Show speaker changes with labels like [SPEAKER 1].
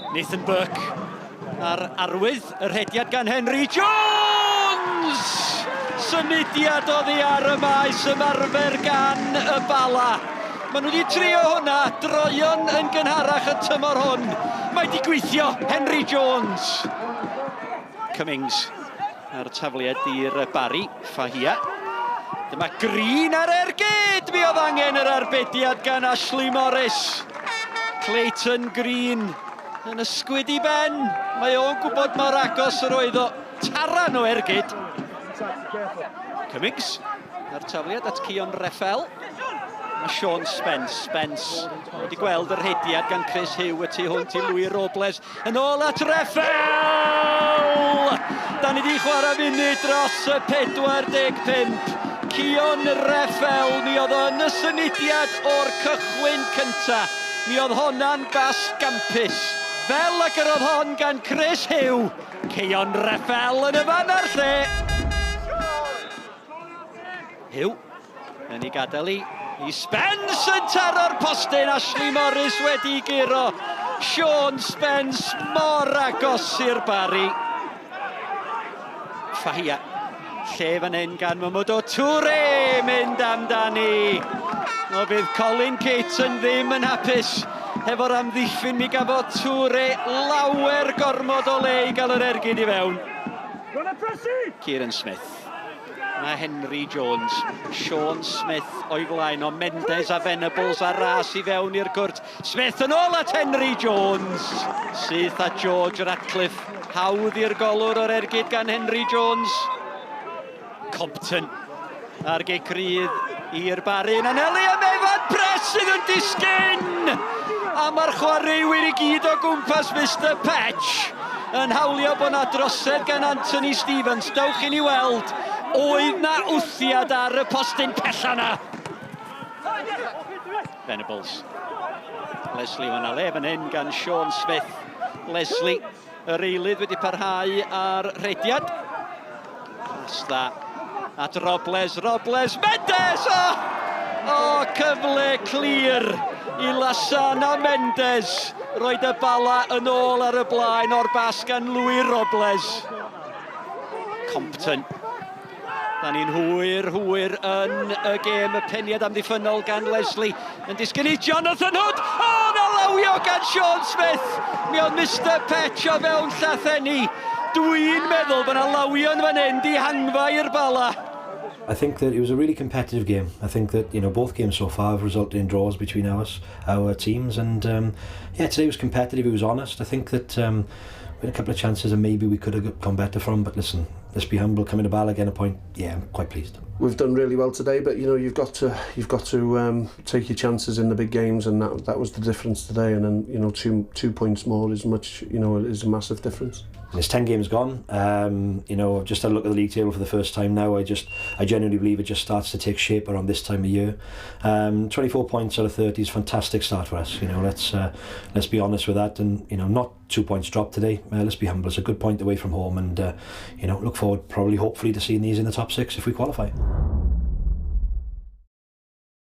[SPEAKER 1] Nathan Burke ar arwydd yr hediad gan Henry Jones! Symudiad oddi ar y maes ymarfer gan y Bala. Maen nhw wedi trio hwnna, droion yn gynharach y tymor hwn. Mae wedi gweithio Henry Jones. Cummings ar tafliad i'r Barri, Fahia. Dyma Green ar ergyd, mi oedd angen yr arbediad gan Ashley Morris. Clayton Green yn ysgwyd i ben. Mae o'n gwybod mor agos yr oedd o taran o ergyd. Cummings ar tafliad at Cion Reffel. Mae Sean Spence wedi gweld yr hediad gan Chris Hugh y tu hwnt i Louis Robles. Yn ôl at Reffel! Da ni wedi chwarae munud dros y 45. Cion Reffel, mi oedd yn y symudiad o'r cychwyn cynta. Mi oedd honna'n bas gampus. Fel y gyrroedd hon gan Chris Hugh. Cion Reffel yn y fan ar lle. Hugh yn ei gadael i Spence yn taro'r postyn. Ashley Morris wedi giro. Sean Spence mor agos i'r Barri. Fahia. Lle fan hyn gan Mamadou Touré mynd amdani. O bydd Colin Caton ddim yn hapus efo'r amddiffyn mi gafodd Touré lawer gormod o le i gael yr ergyd i fewn. Kieran Smith. Mae Henry Jones. Sean Smith o'i flaen o Mendes a Venables a ras i fewn i'r cwrt. Smith yn ôl at Henry Jones. Syth a George Ratcliffe. Hawdd i'r golwr o'r ergyd gan Henry Jones. Compton ar geicrydd i'r Barri yn anelu am Evan Press sydd yn disgyn! A mae'r chwaraewyr i gyd o gwmpas Mr Patch yn hawlio bod na drosedd gan Anthony Stevens. Dewch i ni weld, oedd na wthiad ar y postyn pella na. Venables. Leslie fan ale fan hyn gan Sean Smith. Leslie, yr eilydd wedi parhau ar rhediad. Asta at Robles, Mendes! O, cyfle clir i Lasana Mendes. Roedd y Bala yn ôl ar y blaen o'r bas gan Louis Robles. Compton. Da ni'n hwyr yn y gêm y peniad amddiffynol gan Leslie. Yn disgyn i Jonathan Hood. O, na lawio gan Sean Smith. Mi oedd Mr Patch o fewn llathenni. Dwi'n meddwl bod na lawion fan hyn di hangfa i'r Bala.
[SPEAKER 2] I think that it was a really competitive game. I think that, you know, both games so far have resulted in draws between our teams, and yeah, today was competitive. It was honest. I think that we had a couple of chances and maybe we could have gone better from. But listen, let's be humble. Coming to Bala, getting a point. Yeah, I'm quite pleased.
[SPEAKER 3] We've done really well today, but you know you've got to take your chances in the big games, and that was the difference today. And then you know two points more is much, you know, is a massive difference.
[SPEAKER 2] It's 10 games gone. You know, I've just had a look at the league table for the first time now. I genuinely believe it just starts to take shape around this time of year. 24 points out of 30 is a fantastic start for us. You know, let's be honest with that, and you know, not 2 points dropped today. Let's be humble. It's a good point away from home, and you know, look forward hopefully to seeing these in the top 6 if we qualify.